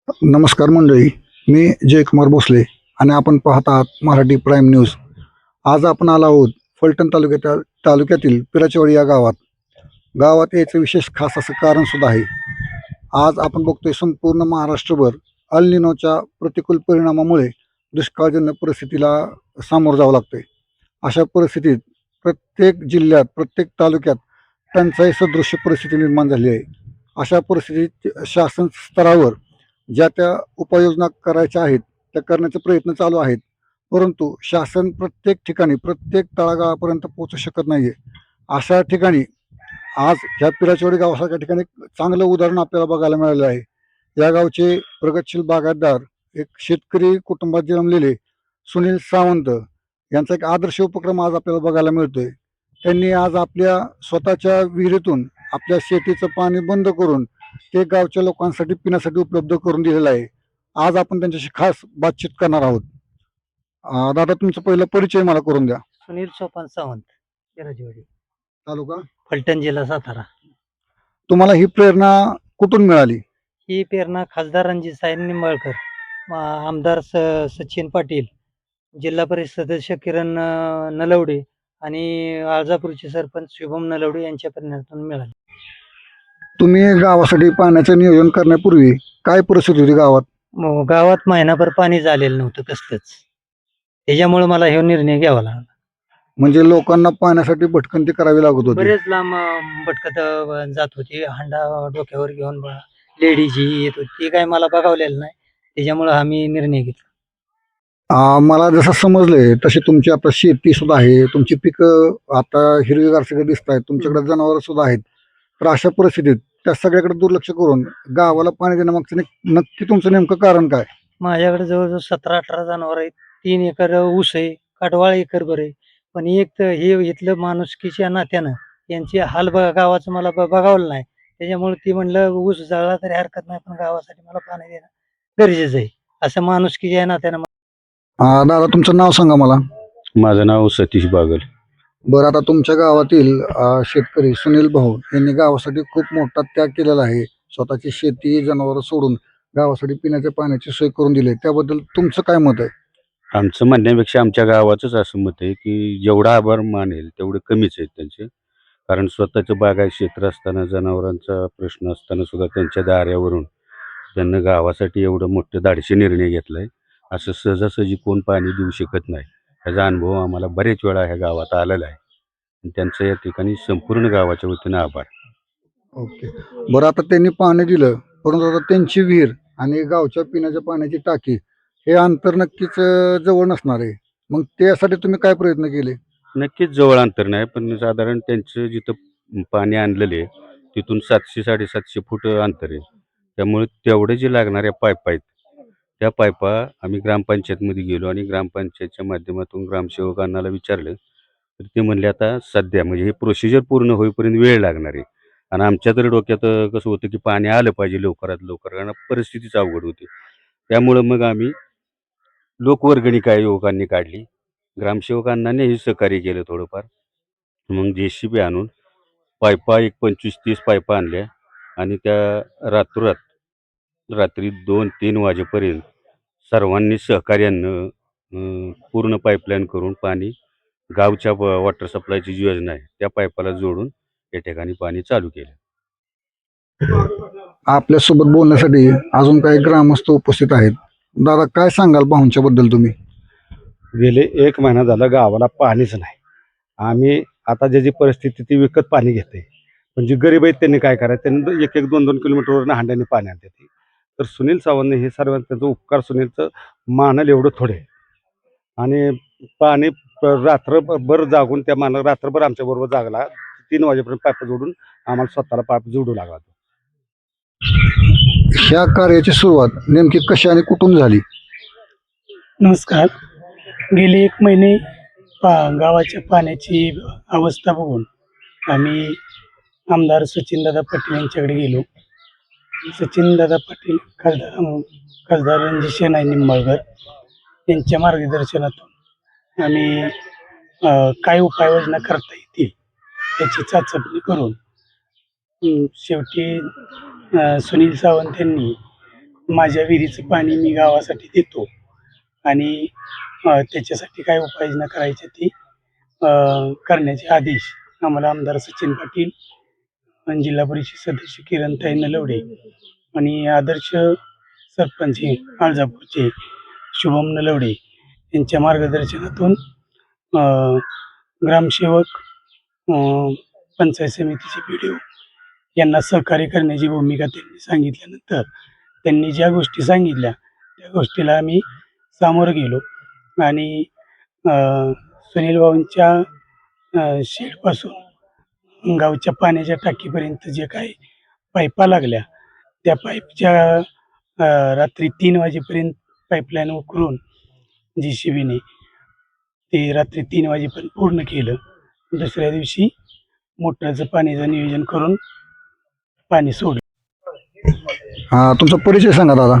नमस्कार मंडळी. मी जयकुमार भोसले आणि आपण पाहत आहात मराठी प्राईम न्यूज. आज आपण आलो आहोत फलटण तालुक्यातील पिराचेवाडी या गावात. गावात याचं विशेष खास असं कारण सुद्धा आहे. आज आपण बघतोय संपूर्ण महाराष्ट्रभर अल निनोच्या प्रतिकूल परिणामामुळे दुष्काळजन्य परिस्थितीला सामोरं जावं लागतंय. अशा परिस्थितीत प्रत्येक जिल्ह्यात, प्रत्येक तालुक्यात टंचाई सदृश्य परिस्थिती निर्माण झाली आहे. अशा परिस्थितीत शासन स्तरावर ज्या त्या उपाययोजना करायच्या आहेत त्या करण्याचे प्रयत्न चालू आहेत, परंतु शासन प्रत्येक ठिकाणी, प्रत्येक तळागाळापर्यंत पोहोचू शकत नाहीये. अशा ठिकाणी आज ह्या पिराचेवाडी गावासारख्या ठिकाणी एक चांगलं उदाहरण आपल्याला बघायला मिळालं आहे. या गावचे प्रगतशील बागायतदार, एक शेतकरी कुटुंबात जन्मलेले सुनील सावंत यांचा एक आदर्श उपक्रम आज आपल्याला बघायला मिळतोय. त्यांनी आज आपल्या स्वतःच्या विहिरीतून आपल्या शेतीचं पाणी बंद करून ते गावच्या लोकांसाठी पिण्यासाठी उपलब्ध करून दिलेलं आहे. आज आपण त्यांच्याशी खास बातचीत करणार आहोत. दादा, तुमचा पहिला परिचय मला करून द्या. सुनील सोपान सावंत, पिराचेवाडी, तालुका फलटण, जिल्हा सातारा. तुम्हाला ही प्रेरणा कुठून मिळाली? ही प्रेरणा खासदार रणजितसाहेब निंबाळकर, आमदार सचिन पाटील, जिल्हा परिषद सदस्य किरण नलवडे आणि आळजापूरचे सरपंच शुभम नलवडे यांच्या प्रेरणेतून मिळाली. तुम्ही गावासाठी पाण्याचं नियोजन करण्यापूर्वी काय परिस्थिती होती गावात? गावात महिनाभर पाणी झालेलं नव्हतं कसलंच. त्याच्यामुळे मला हे निर्णय घ्यावा लागला. म्हणजे लोकांना पाण्यासाठी भटकंती करावी लागत होती. बरेच लांब भटकत जात होती. हांडा डोक्यावर घेऊन लेडीज येत होती. ते काय मला बघावलेलं नाही. त्याच्यामुळे आम्ही निर्णय घेतला. मला जसं समजलंय तशी तुमची आता शेती सुद्धा आहे, तुमची पिकं आता हिरवीगार सगळे दिसत आहेत, तुमच्याकडे जनावर सुद्धा आहेत. तर अशा परिस्थितीत त्या सगळ्याकडे दुर्लक्ष करून गावाला पाणी देण्यामागचं नक्की तुमचं नेमकं कारण काय? माझ्याकडे जवळजवळ 17-18 जनावर आहेत. 3 एकर ऊस आहे, काटवाळ एकरभर आहे. पण एक तर हे इथलं माणुसकीच्या नात्यानं यांची हाल गावाचं मला बघावलं नाही. त्याच्यामुळे ती म्हणलं ऊस जळला तरी हरकत नाही, पण गावासाठी मला पाणी देणं गरजेचं आहे. असं माणुसकीच्या नात्यानं. दादा, तुमचं नाव सांगा मला. माझं नाव सतीश बागल. बरं, आता तुमच्या गावातील शेतकरी सुनील भाऊ यांनी गावासाठी खूप मोठा त्याग केलेला आहे. स्वतःची शेती, जनावर सोडून गावासाठी पिण्याच्या पाण्याची सोय करून दिली. त्याबद्दल तुमचं काय मत आहे? आमचं म्हणण्यापेक्षा आमच्या गावाचंच असं मत आहे की जेवढा आभार मानेल तेवढे कमीच आहेत त्यांचे. कारण स्वतःचं बागायत क्षेत्र असताना, जनावरांचा प्रश्न असताना सुद्धा त्यांच्या दाऱ्यावरून त्यांनी गावासाठी एवढं मोठं धाडसी निर्णय घेतला आहे. असं सहजासहजी कोण पाणी देऊ शकत नाही. ह्याचा अनुभव आम्हाला बरेच वेळा ह्या गावात आलेला आहे. त्यांचं या ठिकाणी संपूर्ण गावाच्या वतीनं आभार. ओके. बरं, आता त्यांनी पाणी दिलं, परंतु आता त्यांची विहीर आणि गावच्या पिण्याच्या पाण्याची टाकी हे अंतर नक्कीच जवळ नसणार आहे. मग त्यासाठी तुम्ही काय प्रयत्न केले? नक्कीच जवळ अंतर नाही, पण साधारण त्यांचं जिथं पाणी आणलेलं आहे तिथून 700-750 फूट अंतर आहे. त्यामुळे तेवढे जे लागणाऱ्या पाईपा आहेत, त्या पाईपा आम्ही ग्रामपंचायतमध्ये गेलो आणि ग्रामपंचायतच्या माध्यमातून ग्रामसेवकांना विचारलं, तर ते म्हणले आता सध्या म्हणजे हे प्रोसिजर पूर्ण होईपर्यंत वेळ लागणार आहे. आणि आमच्या तर डोक्यात कसं होतं की पाणी आलं पाहिजे लवकरात लवकर, कारण परिस्थितीच अवघड होती. त्यामुळं मग आम्ही लोकवर्गणी काही युवकांनी काढली, ग्रामसेवकांनाही सहकार्य केलं थोडंफार. मग JCB आणून पाईपा एक 25-30 पाईपा आणल्या आणि त्या रातोरात रात्री 2-3 वाजेपर्यंत सर्वांनी सहकार्यानं पूर्ण पाईपलाईन करून पाणी गावच्या वॉटर सप्लायची जी योजना आहे त्या पाईपाला जोडून या ठिकाणी पाणी चालू केलं. आपल्यासोबत बोलण्यासाठी अजून काही ग्रामस्थ उपस्थित आहेत. दादा, काय सांगाल भाऊंच्या बद्दल तुम्ही? गेले 1 महिना झाला गावाला पाणीच नाही. आम्ही आता ज्याची परिस्थिती ती विकत पाणी घेते. पण जी गरीब आहेत त्यांनी काय करायचं, त्यांनी 1-1, 2-2 किलोमीटरवरून हांड्याने पाणी आणते. तर सुनील सावंतने हे सर्व त्यांचं उपकार सुनीलचं मानल एवढं थोडे. आणि पाणी रात्रभर जागून त्या रात्रभर आमच्याबरोबर जागला. 3 वाजेपर्यंत पाईप जोडून आम्हाला स्वतःला पाईप जोडू लागला. ह्या कार्याची सुरुवात नेमकी कशी आणि कुठून झाली? नमस्कार. गेले 1 महिने गावाच्या पाण्याची अवस्था बघून आम्ही आमदार सचिनदादा पाटील यांच्याकडे गेलो. सचिनदादा पाटील, खासदार रणजितसिंह निंबाळकर यांच्या मार्गदर्शनातून आम्ही काय उपाययोजना करता येतील याची चाचपणी करून शेवटी सुनील सावंत यांनी माझ्या विहिरीचं पाणी मी गावासाठी देतो आणि त्याच्यासाठी काय उपाययोजना करायची ती करण्याचे आदेश आम्हाला आमदार सचिन पाटील आणि जिल्हा परिषद सदस्य किरणताई नलवडे आणि आदर्श सरपंच हे आळजापूरचे शुभम नलवडे यांच्या मार्गदर्शनातून ग्रामसेवक पंचायत समितीचे BDO यांना सहकार्य करण्याची भूमिका त्यांनी सांगितल्यानंतर त्यांनी ज्या गोष्टी सांगितल्या त्या गोष्टीला आम्ही सामोरं गेलो आणि सुनील भाऊंच्या शेडपासून गावच्या पाण्याच्या टाकीपर्यंत जे काही पाईपा लागल्या त्या पाईपच्या रात्री 3 वाजेपर्यंत पाईपलाईन उकरून JCBने ते रात्री 3 वाजेपर्यंत पूर्ण केलं. दुसऱ्या दिवशी मोटरचं पाण्याचं नियोजन करून पाणी सोडलं. तुमचा परिचय सांगा दादा.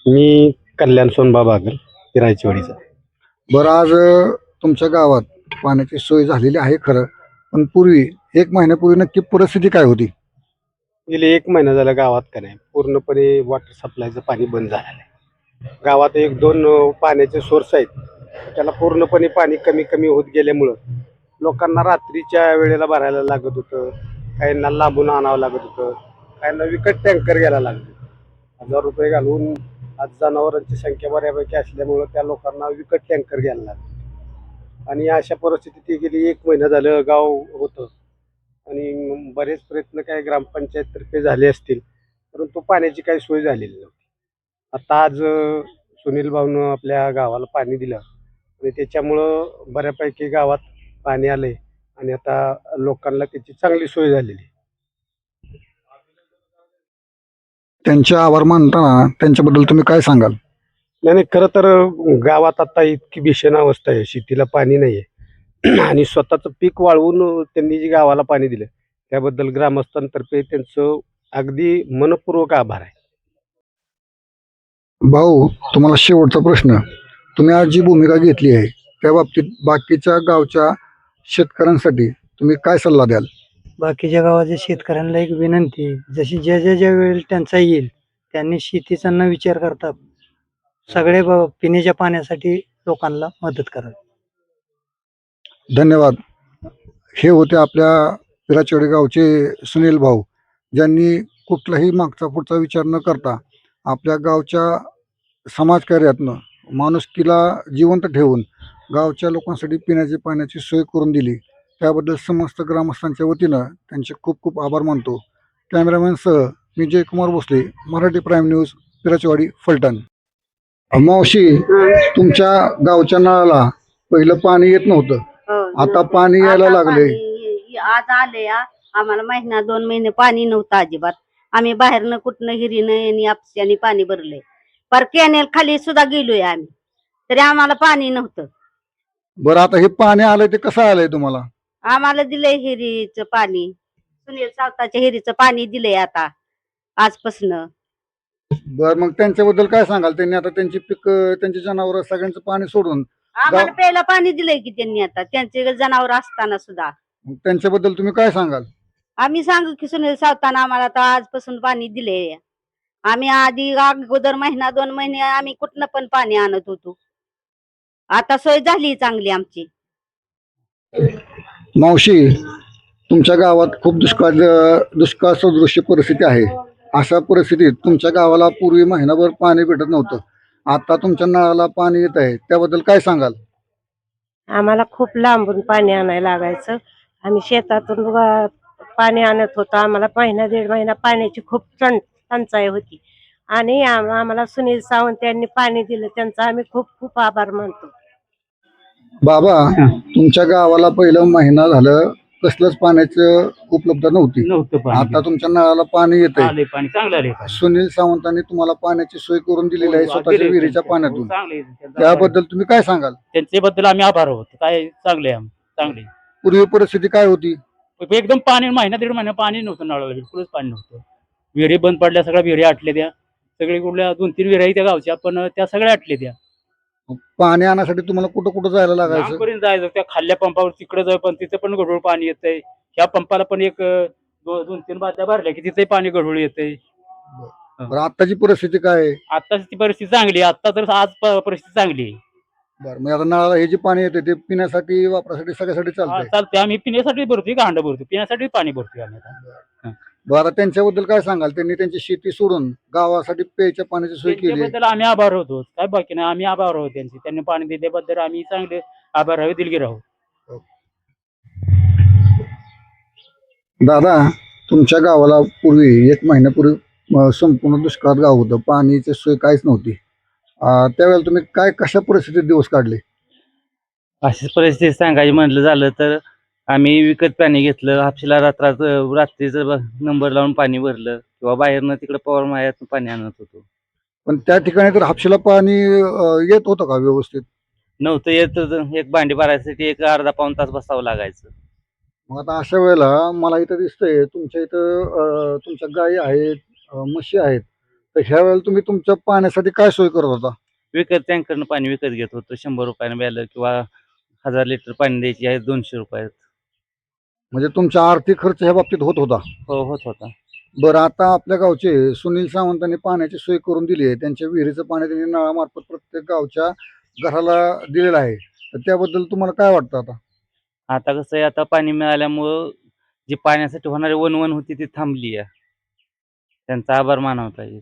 मी कल्याण सोनबा बागल पिरायचीवाडीचा. बरं, आज तुमच्या गावात पाण्याची सोय झालेली आहे खरं, पण पूर्वी 1 महिन्यापूर्वी नक्की परिस्थिती काय होती? गेले 1 महिना झाला गावात का नाही पूर्णपणे वॉटर सप्लायचं पाणी बंद झालेलं आहे. गावात 1-2 पाण्याचे सोर्स आहेत, त्याला पूर्णपणे पाणी कमी कमी होत गेल्यामुळं लोकांना रात्रीच्या वेळेला भरायला लागत होतं, काहींना लांबून आणावं लागत होतं, काहींना विकत टँकर घ्यायला लागत होतं. 1000 रुपये घालून आज जनावरांची संख्या बऱ्यापैकी असल्यामुळं त्या लोकांना विकत टँकर घ्यायला लागतं आणि अशा परिस्थितीत गेली 1 महिना झालं गाव होतं आणि बरेच प्रयत्न काय ग्रामपंचायततर्फे झाले असतील, परंतु पाण्याची काही सोय झालेली नव्हती. आता आज सुनील भाऊनं आपल्या गावाला पाणी दिलं आणि त्याच्यामुळं बऱ्यापैकी गावात पाणी आलंय आणि आता लोकांना त्याची चांगली सोय झालेली आहे. त्यांचे आभार मानताना त्यांच्याबद्दल तुम्ही काय सांगाल? नाही, खरं तर गावात आता इतकी भीषण अवस्था आहे, शेतीला पाणी नाही आहे आणि स्वतःचं पीक वाळवून त्यांनी जे गावाला पाणी दिलं त्याबद्दल ग्रामस्थांतर्फे त्यांचं अगदी मनपूर्वक आभार आहे. भाऊ, तुम्हाला शेवटचा प्रश्न. तुम्ही आज जी भूमिका घेतली आहे त्या बाबतीत बाकीच्या गावच्या शेतकऱ्यांसाठी तुम्ही काय सल्ला द्याल? बाकीच्या गावाच्या शेतकऱ्यांना एक विनंती आहे, जशी ज्या वेळेला त्यांचा येईल त्यांनी शेतीचा न विचार करता सगळे पिण्याच्या पाण्यासाठी लोकांना मदत करावी. धन्यवाद. हे होते आपल्या पिराचोडी गावचे सुनील भाऊ, ज्यांनी कुठलाही मागचा पुढचा विचार न करता आपल्या गावच्या समाजकार्यातनं माणुसकीला जिवंत ठेवून गावच्या लोकांसाठी पिण्याची पाण्याची सोय करून दिली. त्याबद्दल समस्त ग्रामस्थांच्या वतीनं त्यांचे खूप खूप आभार मानतो. कॅमेरामॅनसह मी जयकुमार भोसले, मराठी प्राईम न्यूज, पिराचवाडी, फलटण. मावशी, तुमच्या गावच्या नळाला पहिलं पाणी येत नव्हतं, आता पाणी यायला लागले. आज आले आम्हाला 1-2 महिने पाणी नव्हतं अजिबात. आम्ही बाहेरनं कुठनं हिरीनं आणि आपल्याने पाणी भरलंय. पर कॅनेल खाली सुद्धा गेलोय आम्ही, तरी आम्हाला पाणी नव्हतं. बरं, आता हे पाणी आलंय ते कसं आलंय तुम्हाला? आम्हाला दिलंय हिरीचं पाणी, सुनील सावताच्या हिरीचं पाणी दिलंय आता आजपासून. बरं, मग त्यांच्याबद्दल काय सांगाल? त्यांनी आता त्यांची पीक, त्यांची जनावर सगळ्यांचं पाणी सोडून आम्हाला प्यायला पाणी दिलंय की त्यांनी आता, त्यांचे जनावर असताना सुद्धा. मग त्यांच्याबद्दल तुम्ही काय सांगाल? आम्ही सांगू की सुनील सावताना आम्हाला आता आजपासून पाणी दिले. आम्ही आधी अगोदर 1-2 महिने आम्ही कुठनं पण पाणी आणत होतो. आता सोय झाली चांगली आमची. मावशी, तुमच्या गावात खूप दुष्काळ सदृश्य परिस्थिती आहे. अशा परिस्थितीत तुमच्या गावाला पूर्वी महिनाभर पाणी भेटत नव्हतं, आता तुमच्या नळाला पाणी येत आहे, त्याबद्दल काय सांगाल? आम्हाला खूप लांबून पाणी आणायला लागायचं. आम्ही शेतातून पाणी आणत होतो. आम्हाला 1-1.5 महिना पाण्याची खूप टंचाई होती आणि आम्हाला सुनील सावंत यांनी पाणी दिलं, त्यांचा आम्ही खूप खूप आभार मानतो. बाबा, तुमच्या गावाला पहिलं महिना झालं कसलंच पाण्याचं उपलब्ध नव्हती, आता तुमच्या नळाला पाणी येत आहे. पाणी चांगलं आले. सुनील सावंतांनी तुम्हाला पाण्याची सोय करून दिलेली आहे स्वतःच्या विहिरीच्या पाण्यातून, त्याबद्दल तुम्ही काय सांगाल? त्यांच्याबद्दल आम्ही आभार आहोत. काय चांगले चांगले. पूर्वी परिस्थिती काय होती? एकदम पाणी 1-1.5 महिना पाणी नव्हतं, नळाला बिलकुलच पाणी नव्हतं. विहिरी बंद पडल्या, सगळ्या विहिरी आटल्या त्या. सगळे कुठल्या 2-3 विहिरी आहेत त्या गावच्या, पण त्या सगळ्या आटल्या त्या. पाणी आणण्यासाठी तुम्हाला कुठं कुठं जायला लागायचं? लांबपर्यंत जायचं, त्या खाल्ल्या पंपावर तिकडे जाय, पण तिथे पण गढूळ पाणी येतंय. ह्या पंपाला पण एक 2-3 बादल्या भरल्या की तिथे पाणी गढूळ येतंय. बरं आत्ताची परिस्थिती काय आहे? आत्ताची ती परिस्थिती चांगली आहे. आत्ता तर आज परिस्थिती चांगली आहे. बरं म्हणजे आता नळाला हे जे पाणी येते ते पिण्यासाठी वापरासाठी सगळ्यासाठी हा, चालतंय. चालते. आम्ही पिण्यासाठी भरतोय का हांड भरतो, पिण्यासाठी पाणी भरतोय आम्ही आता. बरं आता त्यांच्याबद्दल काय सांगाल? त्यांनी त्यांची शेती सोडून गावासाठी प्यायच्या पाण्याची सोय केली आहे. त्यांच्याबद्दल आम्ही आभार होतो, काय बाकी नाही. आम्ही आभार आहोत त्यांचे, त्यांनी पाणी दिल्याबद्दल आम्ही चांगले आभार आहोत, दिलगीर आहोत. दादा तुमच्या गावाला पूर्वी 1 महिन्यापूर्वी संपूर्ण दुष्काळात गाव होतं, पाण्याची सोय काहीच नव्हती. त्यावेळेला तुम्ही काय कशा परिस्थितीत दिवस काढले? अशीच परिस्थिती सांगायची म्हटलं झालं तर आम्ही विकत पाणी घेतलं. हापशीला रात्रीचं नंबर लावून पाणी भरलं किंवा बाहेरनं तिकडे पवार मायातून पाणी आणत होतो. पण त्या ठिकाणी तर हापशीला पाणी येत होतं का व्यवस्थित? नव्हतं येत, एक भांडी भरायसाठी एक अर्धा पाऊण तास बसावं लागायचं. मग आता अशा वेळेला मला इथं दिसतंय तुमच्या इथं तुमच्या गायी आहेत, म्हशी आहेत. तर ह्या वेळेला तुम्ही तुमच्या पाण्यासाठी काय सोय करत होता? विकत टँकरनं पाणी विकत घेत होतो, 100 रुपयानं ब्यालं किंवा 1000 लिटर पाणी द्यायची आहे 200 रुपयात. म्हणजे तुमचा आर्थिक खर्च ह्या बाबतीत होत होता. हो, होत होता. बरं आता आपल्या गावचे सुनील सावंतांनी पाण्याची सोय करून दिली आहे. त्यांच्या विहिरीचं पाणी त्यांनी नळामार्फत प्रत्येक गावच्या घराला दिलेलं आहे. तर त्याबद्दल तुम्हाला काय वाटतं आता? आता कसं आहे, आता पाणी मिळाल्यामुळं जी पाण्यासाठी होणारी वणवण होती ती थांबली आहे. त्यांचा आभार मानावा पाहिजे.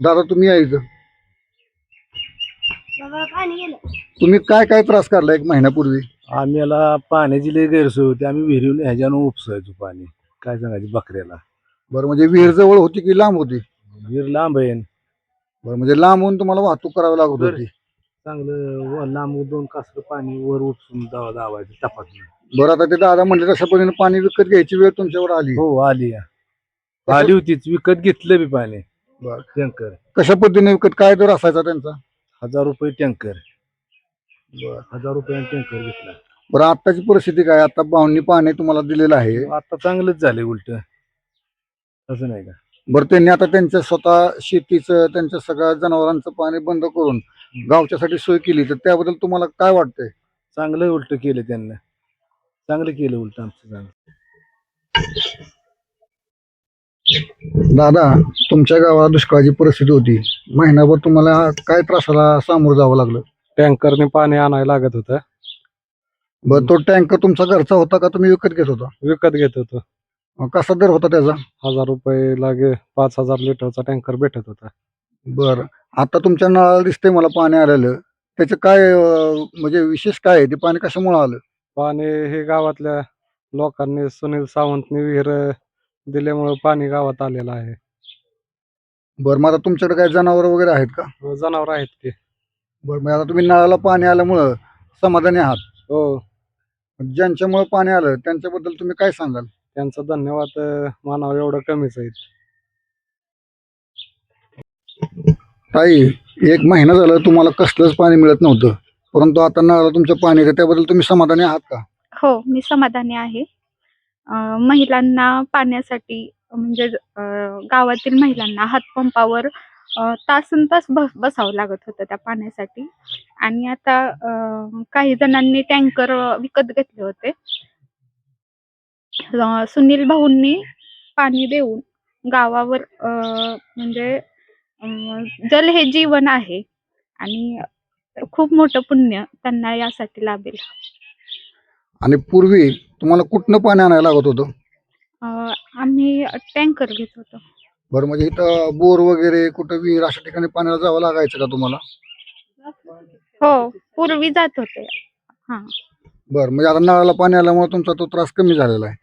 दादा तुम्ही यायचं, तुम्ही काय काय त्रास काढला 1 महिन्यापूर्वी? आम्हाला पाण्याची लई गैरसोय होती. आम्ही विहिरीहून ह्याच्यानं उपसायचो पाणी. काय सांगायचं बकऱ्याला. बरं म्हणजे विहीर जवळ होती की लांब होती? विहीर लांब आहे. बरं म्हणजे लांब होऊन तुम्हाला वाहतूक करावी लागत होती. चांगलं लांब 2 कासर पाणी वर उपसून दावायचं टपातून. बरं आता ते दादा म्हणले तशा पद्धतीने पाणी विकत घ्यायची वेळ तुमच्यावर आली. हो आली होतीच. विकत घेतलं बी पाणी. बरं टँकर कशा पद्धतीने विकत काय दर असायचा त्यांचा? 1000 रुपये टँकर. बरं 1000 रुपयाने टँकर घेतला. बरं आत्ताची परिस्थिती काय? आता भावनी पाणी तुम्हाला दिलेलं आहे. आता चांगलंच झालंय उलट. असं नाही का? बरं त्यांनी आता त्यांच्या स्वतः शेतीचं त्यांच्या सगळ्या जनावरांचं पाणी बंद करून गावच्यासाठी सोय केली. तर त्याबद्दल तुम्हाला काय वाटतंय? चांगलं उलट केलं त्यांना. चांगलं केलं उलट आमचं चांगलं. दादा तुमच्या गावात दुष्काळाची परिस्थिती होती. महिनाभर तुम्हाला काय त्रासाला सामोरं जावं लागलं? टँकरने पाणी आणायला लागत होतं. बरं तो टँकर तुमचा घरचा होता का तुम्ही विकत घेत होता? विकत घेत होतो. कसा दर होता त्याचा? 1000 रुपये लागे 5000 लिटरचा टँकर भेटत होता. बरं आता तुमच्या नळाला दिसतंय मला पाणी आलेलं. त्याचं काय म्हणजे विशेष काय आहे? ते पाणी कशामुळे आलं? पाणी हे गावातल्या लोकांनी सुनील सावंतनी विहीर दिल्यामुळे पाणी गावात आलेलं आहे. बरं मग आता तुमच्याकडे काय जनावर वगैरे आहेत का? जनावर आहेत ते. बरं मग आता तुम्ही नळाला पाणी आल्यामुळं समाधानी आहात. हो, ज्यांच्यामुळे पाणी आलं त्यांच्याबद्दल तुम्ही काय सांगाल? त्यांचा धन्यवाद मानावं एवढं कमीच आहे. ताई 1 महिना झाला तुम्हाला कसलंच पाणी मिळत नव्हतं, परंतु आता नळाला तुमचं पाणी येतं, त्याबद्दल तुम्ही समाधानी आहात का? हो, मी समाधानी आहे. महिलांना पाण्यासाठी म्हणजे गावातील महिलांना हातपंपावर तासनतास बसावं लागत होतं त्या पाण्यासाठी. आणि आता काही जणांनी टँकर विकत घेतले होते. सुनील भाऊंनी पाणी देऊन गावावर म्हणजे जल हे जीवन आहे आणि खूप मोठं पुण्य त्यांना यासाठी लाभेल. आणि पूर्वी तुम्हाला कुठनं पाणी आणायला लागत होतं? आम्ही टँकर घेत होतो. बरं म्हणजे इथं बोर वगैरे कुठं विहीर अशा ठिकाणी पाण्याला जावं लागायचं का तुम्हाला? हो, पूर्वी जात होते. हां. बरं म्हणजे आता नळाला पाणी आल्यामुळे तुमचा तो त्रास कमी झालेला आहे.